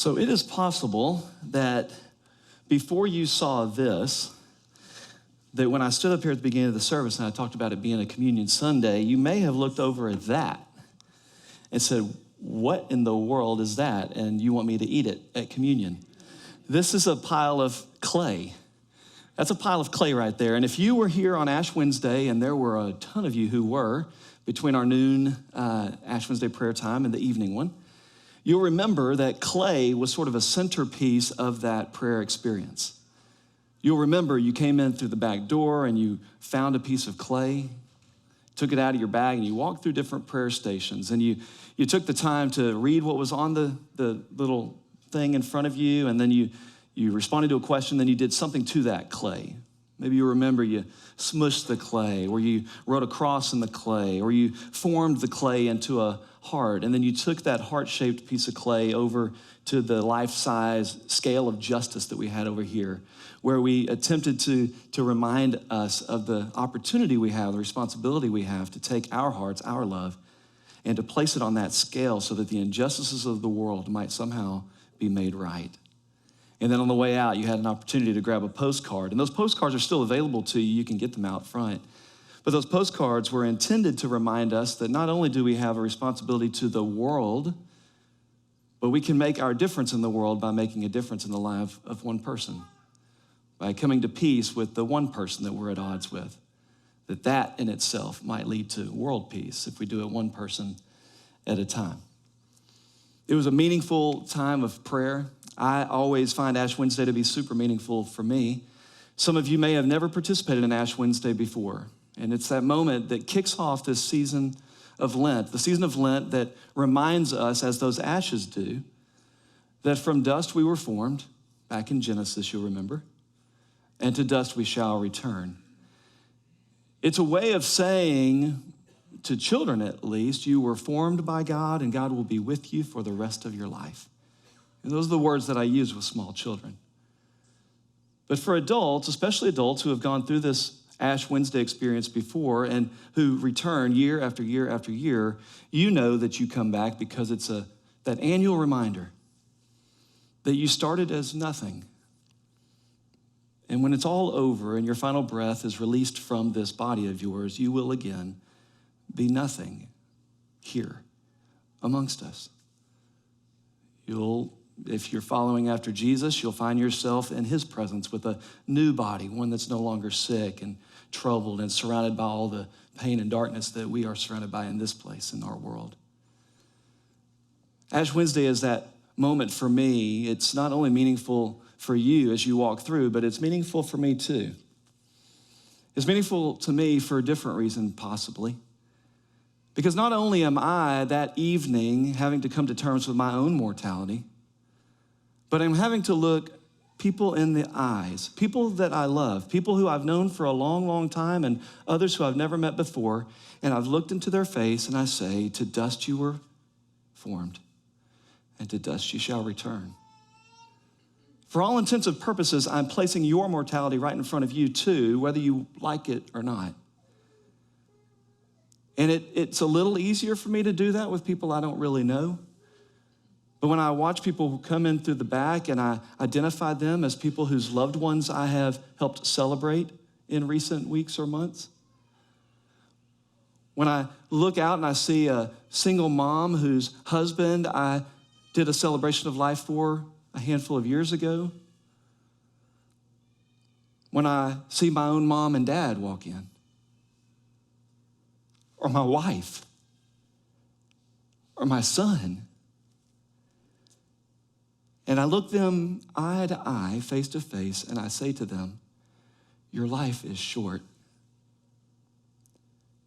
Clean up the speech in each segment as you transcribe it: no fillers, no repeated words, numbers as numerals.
So it is possible that before you saw this, that when I stood up here at the beginning of the service and I talked about it being a communion Sunday, you may have looked over at that and said, what in the world is that? And you want me to eat it at communion. This is a pile of clay. That's a pile of clay right there. And if you were here on Ash Wednesday, and there were a ton of you who were, between our noon Ash Wednesday prayer time and the evening one, you'll remember that clay was sort of a centerpiece of that prayer experience. You'll remember you came in through the back door and you found a piece of clay, took it out of your bag, and you walked through different prayer stations. And you took the time to read what was on the little thing in front of you, and then you responded to a question, then you did something to that clay. Maybe you remember you smushed the clay, or you wrote a cross in the clay, or you formed the clay into a heart, and then you took that heart-shaped piece of clay over to the life-size scale of justice that we had over here, where we attempted to remind us of the opportunity we have, the responsibility we have to take our hearts, our love, and to place it on that scale so that the injustices of the world might somehow be made right. And then on the way out, you had an opportunity to grab a postcard. And those postcards are still available to you. You can get them out front. But those postcards were intended to remind us that not only do we have a responsibility to the world, but we can make our difference in the world by making a difference in the life of one person, by coming to peace with the one person that we're at odds with. That in itself might lead to world peace if we do it one person at a time. It was a meaningful time of prayer. I always find Ash Wednesday to be super meaningful for me. Some of you may have never participated in Ash Wednesday before, and it's that moment that kicks off this season of Lent, the season of Lent that reminds us, as those ashes do, that from dust we were formed, back in Genesis, you'll remember, and to dust we shall return. It's a way of saying, to children at least, you were formed by God and God will be with you for the rest of your life. And those are the words that I use with small children. But for adults, especially adults who have gone through this Ash Wednesday experience before and who return year after year after year, you know that you come back because it's that annual reminder that you started as nothing. And when it's all over and your final breath is released from this body of yours, you will again be nothing here amongst us. If you're following after Jesus, you'll find yourself in his presence with a new body, one that's no longer sick and troubled and surrounded by all the pain and darkness that we are surrounded by in this place, in our world. Ash Wednesday is that moment for me. It's not only meaningful for you as you walk through, but it's meaningful for me too. It's meaningful to me for a different reason, possibly. Because not only am I that evening having to come to terms with my own mortality, but I'm having to look people in the eyes, people that I love, people who I've known for a long, long time and others who I've never met before, and I've looked into their face and I say, to dust you were formed, and to dust you shall return. For all intents and purposes, I'm placing your mortality right in front of you too, whether you like it or not. And it's a little easier for me to do that with people I don't really know. But when I watch people who come in through the back and I identify them as people whose loved ones I have helped celebrate in recent weeks or months, when I look out and I see a single mom whose husband I did a celebration of life for a handful of years ago, when I see my own mom and dad walk in, or my wife, or my son, and I look them eye to eye, face to face, and I say to them, your life is short.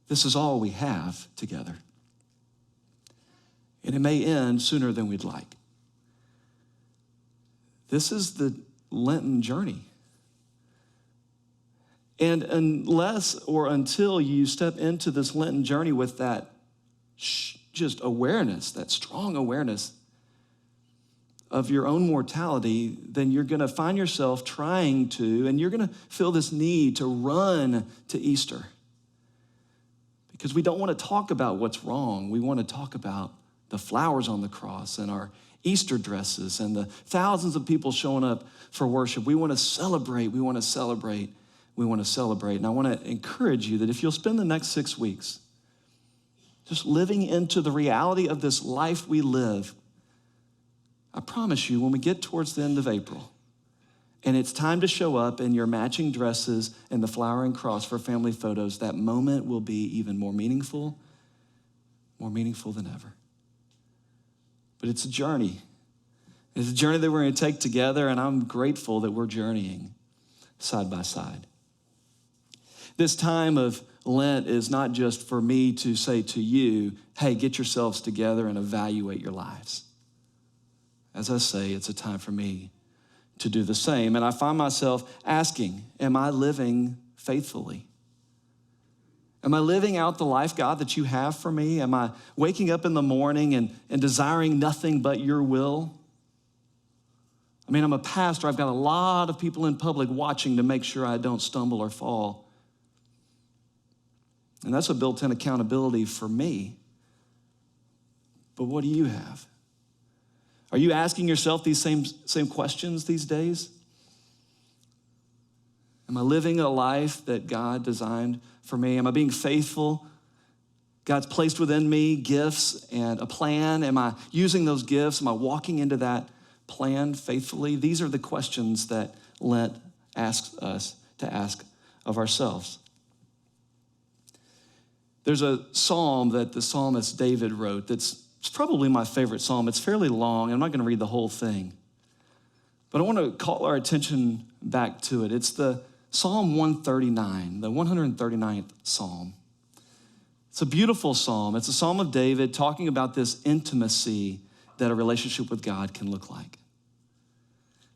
This is all we have together. And it may end sooner than we'd like. This is the Lenten journey. And unless or until you step into this Lenten journey with that just awareness, that strong awareness of your own mortality, then you're going to find yourself trying to, and you're going to feel this need to run to Easter. Because we don't want to talk about what's wrong. We want to talk about the flowers on the cross and our Easter dresses and the thousands of people showing up for worship. We want to celebrate. We want to celebrate. We want to celebrate. And I want to encourage you that if you'll spend the next 6 weeks just living into the reality of this life we live, I promise you, when we get towards the end of April and it's time to show up in your matching dresses and the flower and cross for family photos, that moment will be even more meaningful than ever. But it's a journey. It's a journey that we're going to take together, and I'm grateful that we're journeying side by side. This time of Lent is not just for me to say to you, hey, get yourselves together and evaluate your lives. As I say, it's a time for me to do the same. And I find myself asking, am I living faithfully? Am I living out the life, God, that you have for me? Am I waking up in the morning and desiring nothing but your will? I mean, I'm a pastor. I've got a lot of people in public watching to make sure I don't stumble or fall. And that's a built-in accountability for me. But what do you have? Are you asking yourself these same questions these days? Am I living a life that God designed for me? Am I being faithful? God's placed within me gifts and a plan. Am I using those gifts? Am I walking into that plan faithfully? These are the questions that Lent asks us to ask of ourselves. There's a psalm that the psalmist David wrote it's probably my favorite psalm. It's fairly long. I'm not going to read the whole thing. But I want to call our attention back to it. It's the Psalm 139, the 139th Psalm. It's a beautiful psalm. It's a psalm of David talking about this intimacy that a relationship with God can look like.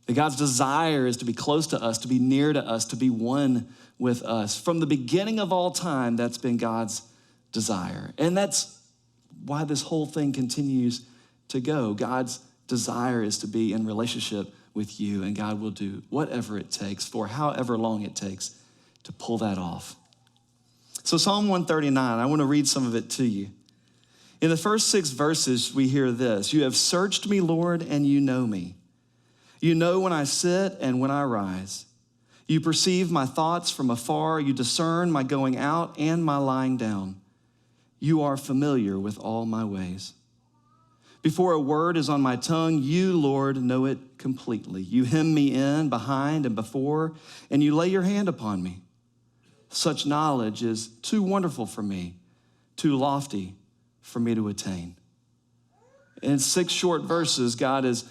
That God's desire is to be close to us, to be near to us, to be one with us. From the beginning of all time, that's been God's desire. And that's why this whole thing continues to go. God's desire is to be in relationship with you, and God will do whatever it takes for however long it takes to pull that off. So Psalm 139, I want to read some of it to you. In the first 6 verses, we hear this: you have searched me, Lord, and you know me. You know when I sit and when I rise. You perceive my thoughts from afar. You discern my going out and my lying down. You are familiar with all my ways. Before a word is on my tongue, you, Lord, know it completely. You hem me in behind and before, and you lay your hand upon me. Such knowledge is too wonderful for me, too lofty for me to attain. In 6 short verses, God is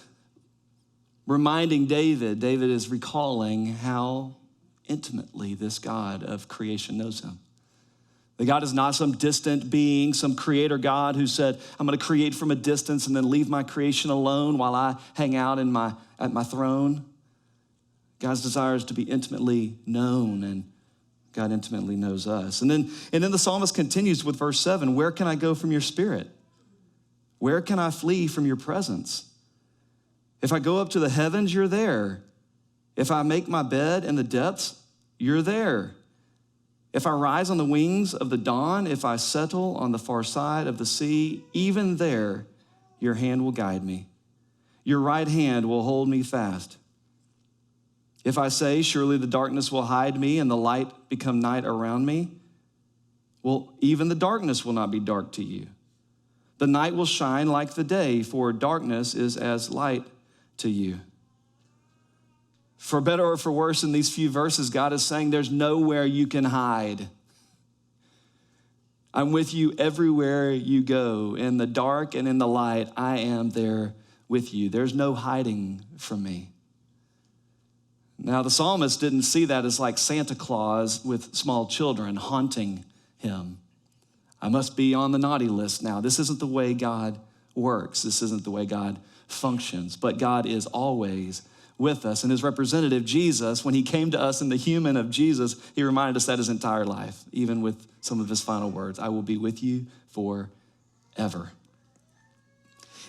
reminding David is recalling how intimately this God of creation knows him. That God is not some distant being, some creator God who said, I'm going to create from a distance and then leave my creation alone while I hang out at my throne. God's desire is to be intimately known, and God intimately knows us. And then the psalmist continues with verse 7, where can I go from your spirit? Where can I flee from your presence? If I go up to the heavens, you're there. If I make my bed in the depths, you're there. If I rise on the wings of the dawn, if I settle on the far side of the sea, even there, your hand will guide me. Your right hand will hold me fast. If I say, surely the darkness will hide me and the light become night around me, well, even the darkness will not be dark to you. The night will shine like the day, for darkness is as light to you. For better or for worse, in these few verses, God is saying there's nowhere you can hide. I'm with you everywhere you go. In the dark and in the light, I am there with you. There's no hiding from me. Now, the psalmist didn't see that as like Santa Claus with small children haunting him. I must be on the naughty list now. This isn't the way God works. This isn't the way God functions. But God is always with us. And his representative, Jesus, when he came to us in the human of Jesus, he reminded us that his entire life, even with some of his final words, I will be with you forever.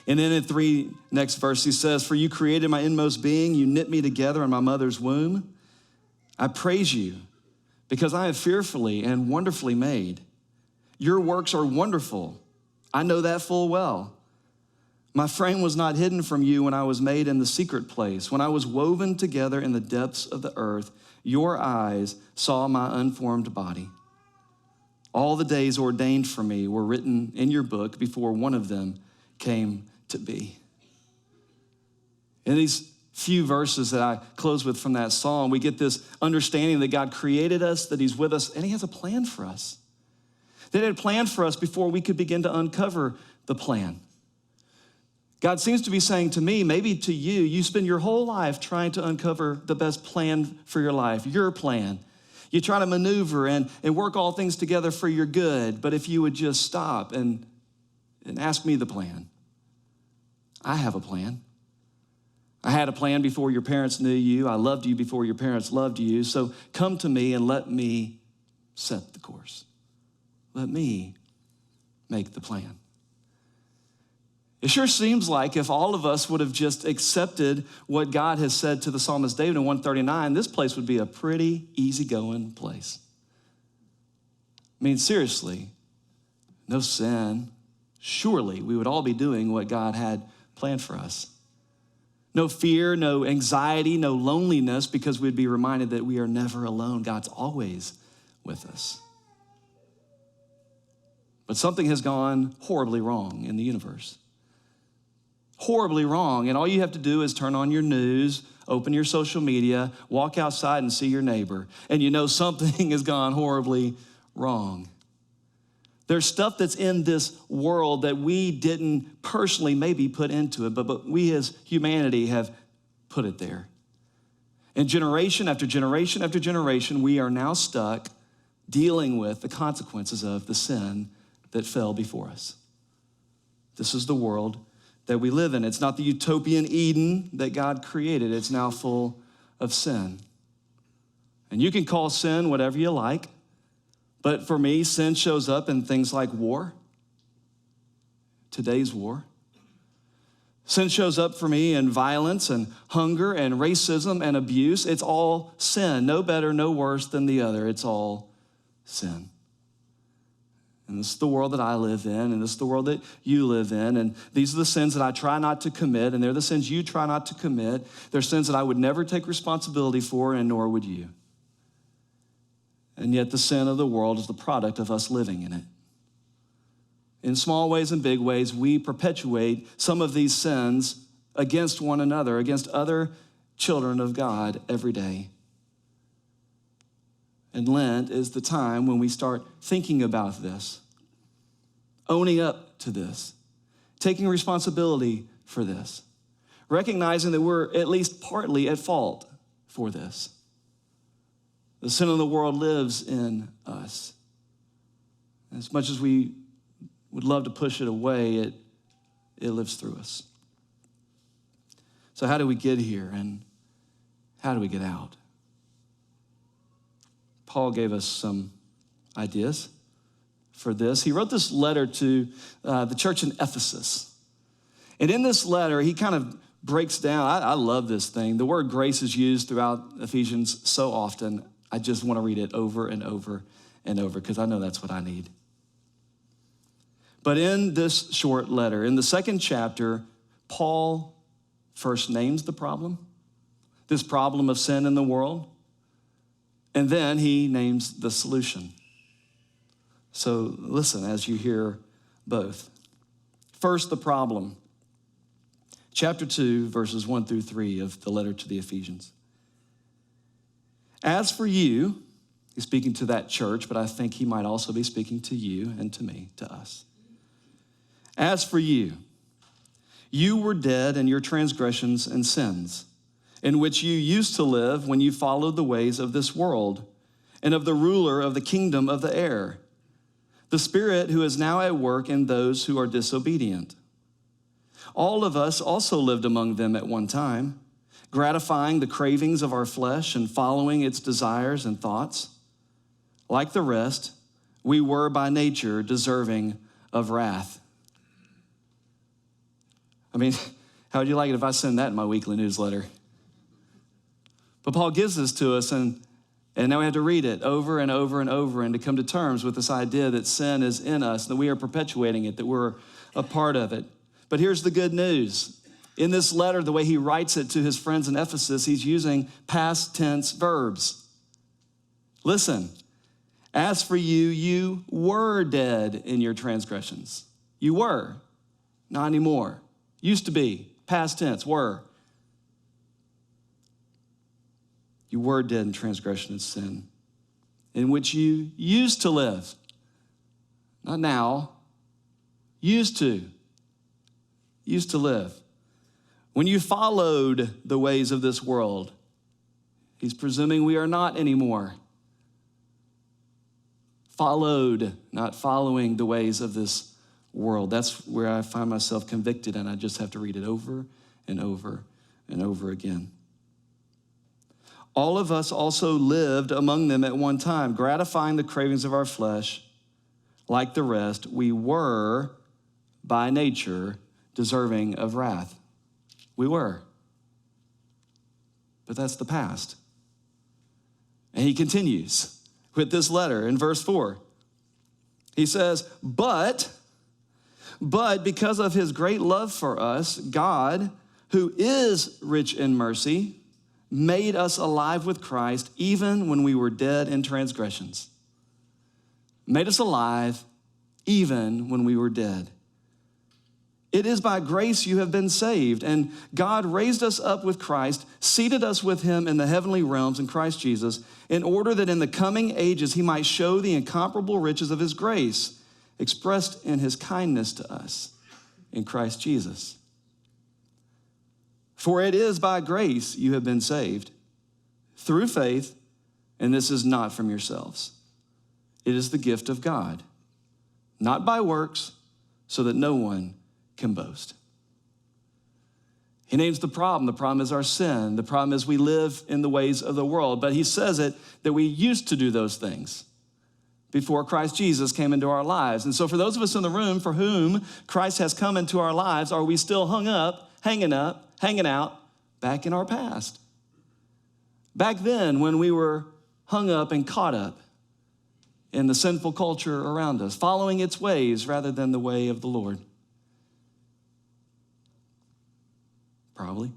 And then in 3 next verse, he says, for you created my inmost being. You knit me together in my mother's womb. I praise you because I am fearfully and wonderfully made. Your works are wonderful. I know that full well. My frame was not hidden from you when I was made in the secret place. When I was woven together in the depths of the earth, your eyes saw my unformed body. All the days ordained for me were written in your book before one of them came to be. In these few verses that I close with from that psalm, we get this understanding that God created us, that he's with us, and he has a plan for us. That he had a plan for us before we could begin to uncover the plan. God seems to be saying to me, maybe to you, you spend your whole life trying to uncover the best plan for your life, your plan. You try to maneuver and work all things together for your good, but if you would just stop and ask me the plan. I have a plan. I had a plan before your parents knew you. I loved you before your parents loved you. So come to me and let me set the course. Let me make the plan. It sure seems like if all of us would have just accepted what God has said to the psalmist David in 139, this place would be a pretty easygoing place. I mean, seriously, no sin. Surely we would all be doing what God had planned for us. No fear, no anxiety, no loneliness, because we'd be reminded that we are never alone. God's always with us. But something has gone horribly wrong in the universe. Horribly wrong. And all you have to do is turn on your news, open your social media, walk outside and see your neighbor. And you know something has gone horribly wrong. There's stuff that's in this world that we didn't personally maybe put into it, but we as humanity have put it there. And generation after generation after generation, we are now stuck dealing with the consequences of the sin that fell before us. This is the world that we live in. It's not the utopian Eden that God created. It's now full of sin. And you can call sin whatever you like, but for me, sin shows up in things like war, today's war. Sin shows up for me in violence and hunger and racism and abuse. It's all sin, no better, no worse than the other. It's all sin. And this is the world that I live in, and this is the world that you live in, and these are the sins that I try not to commit, and they're the sins you try not to commit. They're sins that I would never take responsibility for, and nor would you. And yet the sin of the world is the product of us living in it. In small ways and big ways, we perpetuate some of these sins against one another, against other children of God every day. And Lent is the time when we start thinking about this, owning up to this, taking responsibility for this, recognizing that we're at least partly at fault for this. The sin of the world lives in us. As much as we would love to push it away, it lives through us. So how do we get here, and how do we get out? Paul gave us some ideas for this. He wrote this letter to the church in Ephesus. And in this letter, he kind of breaks down, I love this thing. The word grace is used throughout Ephesians so often. I just want to read it over and over and over because I know that's what I need. But in this short letter, in the second chapter, Paul first names the problem, this problem of sin in the world. And then he names the solution. So listen as you hear both. First, the problem. Chapter 2, verses 1 through 3 of the letter to the Ephesians. As for you, he's speaking to that church, but I think he might also be speaking to you and to me, to us. As for you, you were dead in your transgressions and sins, in which you used to live when you followed the ways of this world and of the ruler of the kingdom of the air, the spirit who is now at work in those who are disobedient. All of us also lived among them at one time, gratifying the cravings of our flesh and following its desires and thoughts. Like the rest, we were by nature deserving of wrath. I mean, how would you like it if I send that in my weekly newsletter? But Paul gives this to us, and now we have to read it over and over and over and to come to terms with this idea that sin is in us, that we are perpetuating it, that we're a part of it. But here's the good news. In this letter, the way he writes it to his friends in Ephesus, he's using past tense verbs. Listen, as for you, you were dead in your transgressions. You were, not anymore. Used to be, past tense, were. You were dead in transgression and sin, in which you used to live. Not now, used to live. When you followed the ways of this world, he's presuming we are not anymore. Followed, not following the ways of this world. That's where I find myself convicted, and I just have to read it over and over and over again. All of us also lived among them at one time, gratifying the cravings of our flesh. Like the rest, we were, by nature, deserving of wrath. We were. But that's the past. And he continues with this letter in verse 4. He says, but because of his great love for us, God, who is rich in mercy, made us alive with Christ even when we were dead in transgressions. Made us alive even when we were dead. It is by grace you have been saved, and God raised us up with Christ, seated us with him in the heavenly realms in Christ Jesus, in order that in the coming ages he might show the incomparable riches of his grace, expressed in his kindness to us in Christ Jesus. For it is by grace you have been saved, through faith, and this is not from yourselves. It is the gift of God, not by works, so that no one can boast. He names the problem. The problem is our sin. The problem is we live in the ways of the world. But he says it that we used to do those things before Christ Jesus came into our lives. And so for those of us in the room for whom Christ has come into our lives, are we still hanging out back in our past? Back then when we were hung up and caught up in the sinful culture around us, following its ways rather than the way of the Lord. Probably.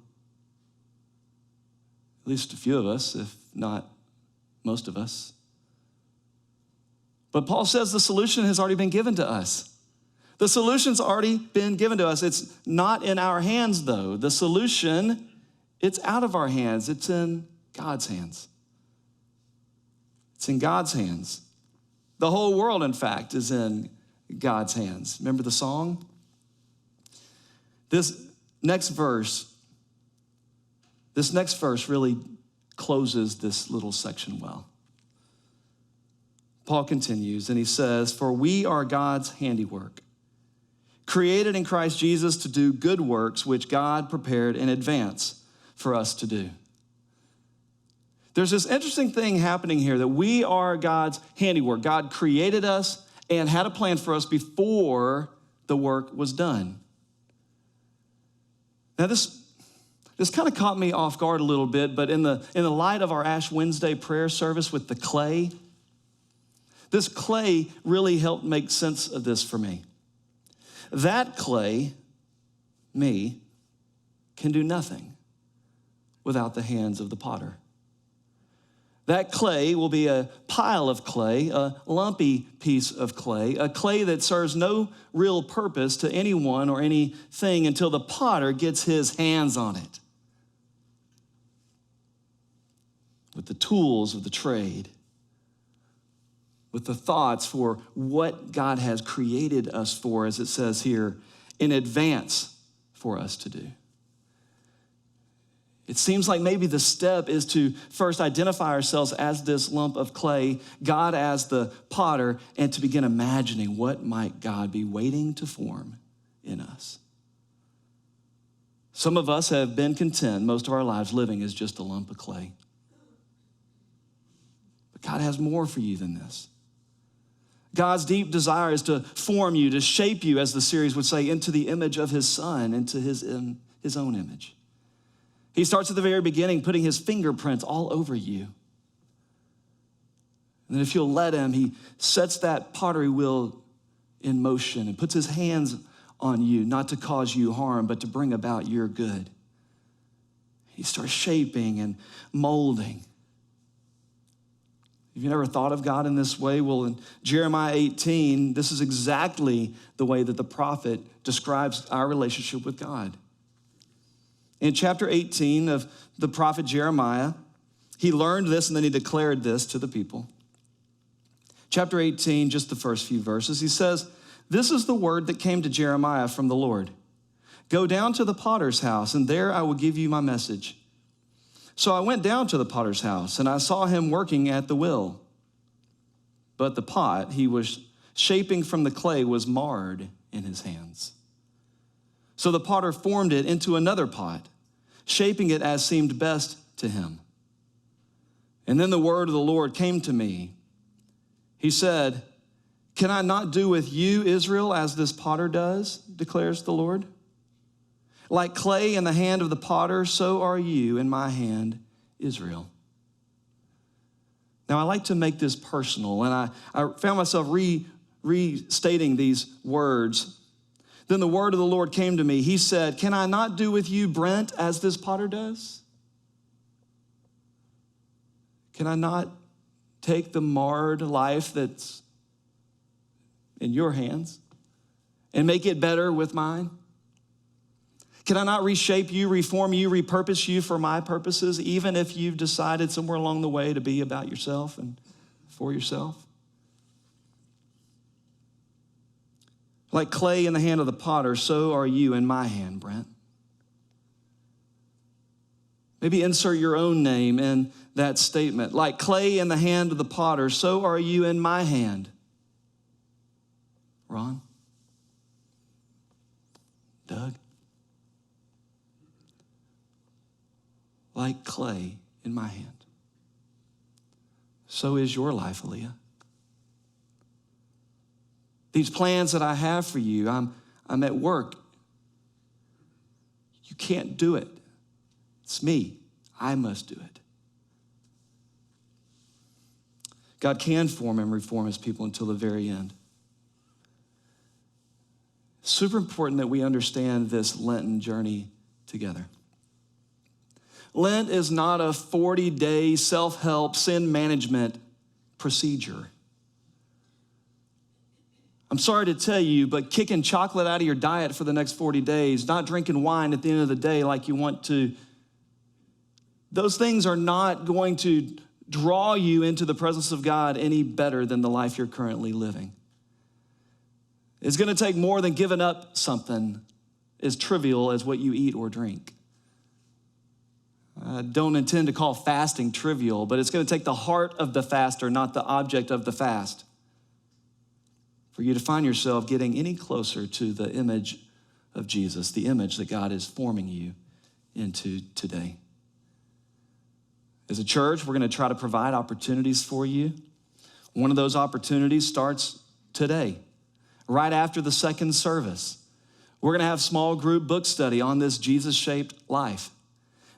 At least a few of us, if not most of us. But Paul says the solution has already been given to us. The solution's already been given to us. It's not in our hands, though. The solution, it's out of our hands. It's in God's hands. It's in God's hands. The whole world, in fact, is in God's hands. Remember the song? This next verse really closes this little section well. Paul continues, and he says, for we are God's handiwork, created in Christ Jesus to do good works, which God prepared in advance for us to do. There's this interesting thing happening here that we are God's handiwork. God created us and had a plan for us before the work was done. Now this kind of caught me off guard a little bit, but in the light of our Ash Wednesday prayer service with the clay, this clay really helped make sense of this for me. That clay, me, can do nothing without the hands of the potter. That clay will be a pile of clay, a lumpy piece of clay, a clay that serves no real purpose to anyone or anything until the potter gets his hands on it with the tools of the trade, with the thoughts for what God has created us for, as it says here, in advance for us to do. It seems like maybe the step is to first identify ourselves as this lump of clay, God as the potter, and to begin imagining what might God be waiting to form in us. Some of us have been content most of our lives living as just a lump of clay. But God has more for you than this. God's deep desire is to form you, to shape you, as the series would say, into the image of his Son, into his own image. He starts at the very beginning, putting his fingerprints all over you. And then if you'll let him, he sets that pottery wheel in motion and puts his hands on you, not to cause you harm, but to bring about your good. He starts shaping and molding. Have you never thought of God in this way? Well, in Jeremiah 18, this is exactly the way that the prophet describes our relationship with God. In chapter 18 of the prophet Jeremiah, he learned this and then he declared this to the people. Chapter 18, just the first few verses, he says, "This is the word that came to Jeremiah from the Lord. Go down to the potter's house, and there I will give you my message. So I went down to the potter's house, and I saw him working at the wheel. But the pot he was shaping from the clay was marred in his hands. So the potter formed it into another pot, shaping it as seemed best to him. And then the word of the Lord came to me. He said, 'Can I not do with you, Israel, as this potter does?' declares the Lord. 'Like clay in the hand of the potter, so are you in my hand, Israel.'" Now, I like to make this personal, and I found myself restating these words. Then the word of the Lord came to me. He said, "Can I not do with you, Brent, as this potter does? Can I not take the marred life that's in your hands and make it better with mine? Can I not reshape you, reform you, repurpose you for my purposes, even if you've decided somewhere along the way to be about yourself and for yourself? Like clay in the hand of the potter, so are you in my hand, Brent." Maybe insert your own name in that statement. Like clay in the hand of the potter, so are you in my hand, Ron, Doug. Like clay in my hand, so is your life, Aaliyah. These plans that I have for you, I'm at work. You can't do it. It's me. I must do it. God can form and reform his people until the very end. Super important that we understand this Lenten journey together. Lent is not a 40-day self-help sin management procedure. I'm sorry to tell you, but kicking chocolate out of your diet for the next 40 days, not drinking wine at the end of the day like you want to, those things are not going to draw you into the presence of God any better than the life you're currently living. It's going to take more than giving up something as trivial as what you eat or drink. I don't intend to call fasting trivial, but it's going to take the heart of the faster, not the object of the fast, for you to find yourself getting any closer to the image of Jesus, the image that God is forming you into today. As a church, we're going to try to provide opportunities for you. One of those opportunities starts today, right after the second service. We're going to have small group book study on this Jesus-shaped life.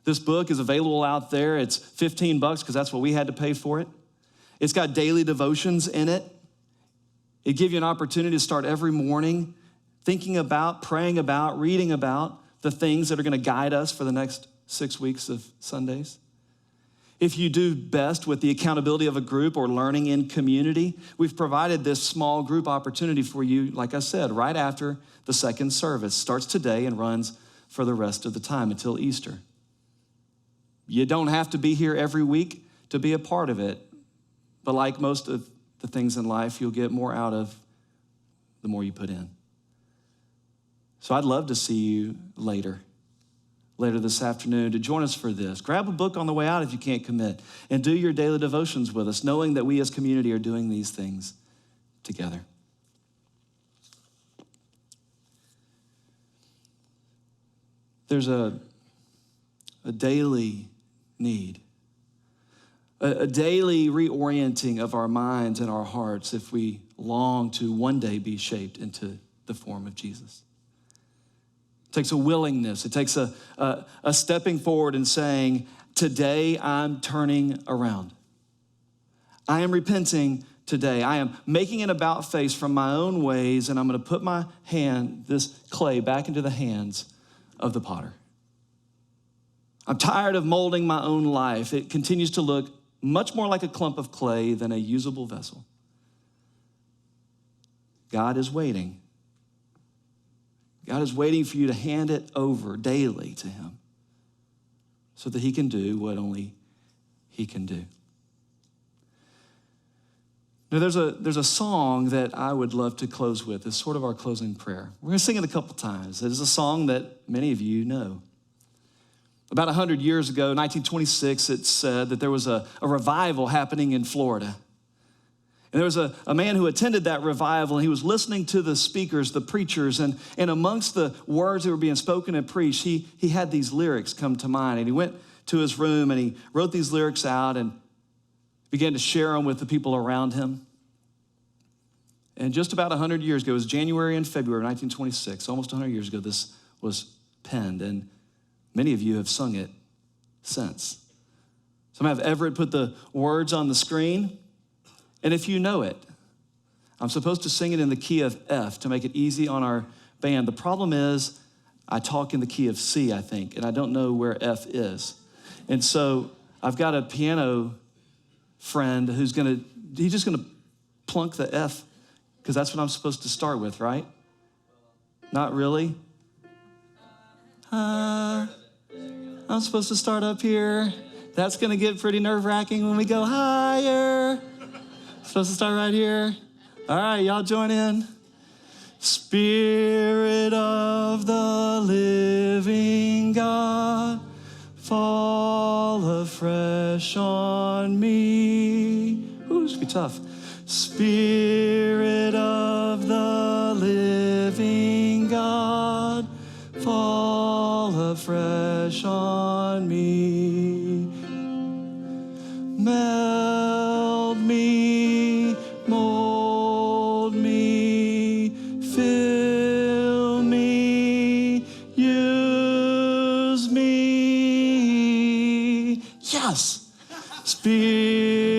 This book is available out there. It's $15 because that's what we had to pay for it. It's got daily devotions in it. It gives you an opportunity to start every morning thinking about, praying about, reading about the things that are going to guide us for the next 6 weeks of Sundays. If you do best with the accountability of a group or learning in community, we've provided this small group opportunity for you, like I said, right after the second service. Starts today and runs for the rest of the time until Easter. You don't have to be here every week to be a part of it, but like most of the things in life, you'll get more out of the more you put in. So I'd love to see you later this afternoon to join us for this. Grab a book on the way out if you can't commit, and do your daily devotions with us, knowing that we as community are doing these things together. There's a daily need, a daily reorienting of our minds and our hearts if we long to one day be shaped into the form of Jesus. It takes a willingness. It takes a stepping forward and saying, today I'm turning around. I am repenting today. I am making an about face from my own ways, and I'm going to put my hand, this clay, back into the hands of the potter. I'm tired of molding my own life. It continues to look much more like a clump of clay than a usable vessel. God is waiting. God is waiting for you to hand it over daily to him so that he can do what only he can do. Now, there's a song that I would love to close with. It's sort of our closing prayer. We're going to sing it a couple times. It is a song that many of you know. About 100 years ago, 1926, it said that there was a revival happening in Florida. And there was a man who attended that revival, and he was listening to the speakers, the preachers, and amongst the words that were being spoken and preached, he had these lyrics come to mind. And he went to his room, and he wrote these lyrics out and began to share them with the people around him. And just about 100 years ago, it was January and February 1926, almost 100 years ago, this was penned. And many of you have sung it since. So I'm going to have Everett put the words on the screen. And if you know it, I'm supposed to sing it in the key of F to make it easy on our band. The problem is I talk in the key of C, I think, and I don't know where F is. And so I've got a piano friend who's he's just going to plunk the F, because that's what I'm supposed to start with, right? Not really? I'm supposed to start up here. That's going to get pretty nerve-wracking when we go higher. Supposed to start right here. All right, y'all join in. Spirit of the living God, fall afresh on me. Ooh, this will be tough. Spirit of the living God, fall afresh on me. Meld me, mold me, fill me, use me. Yes. Spirit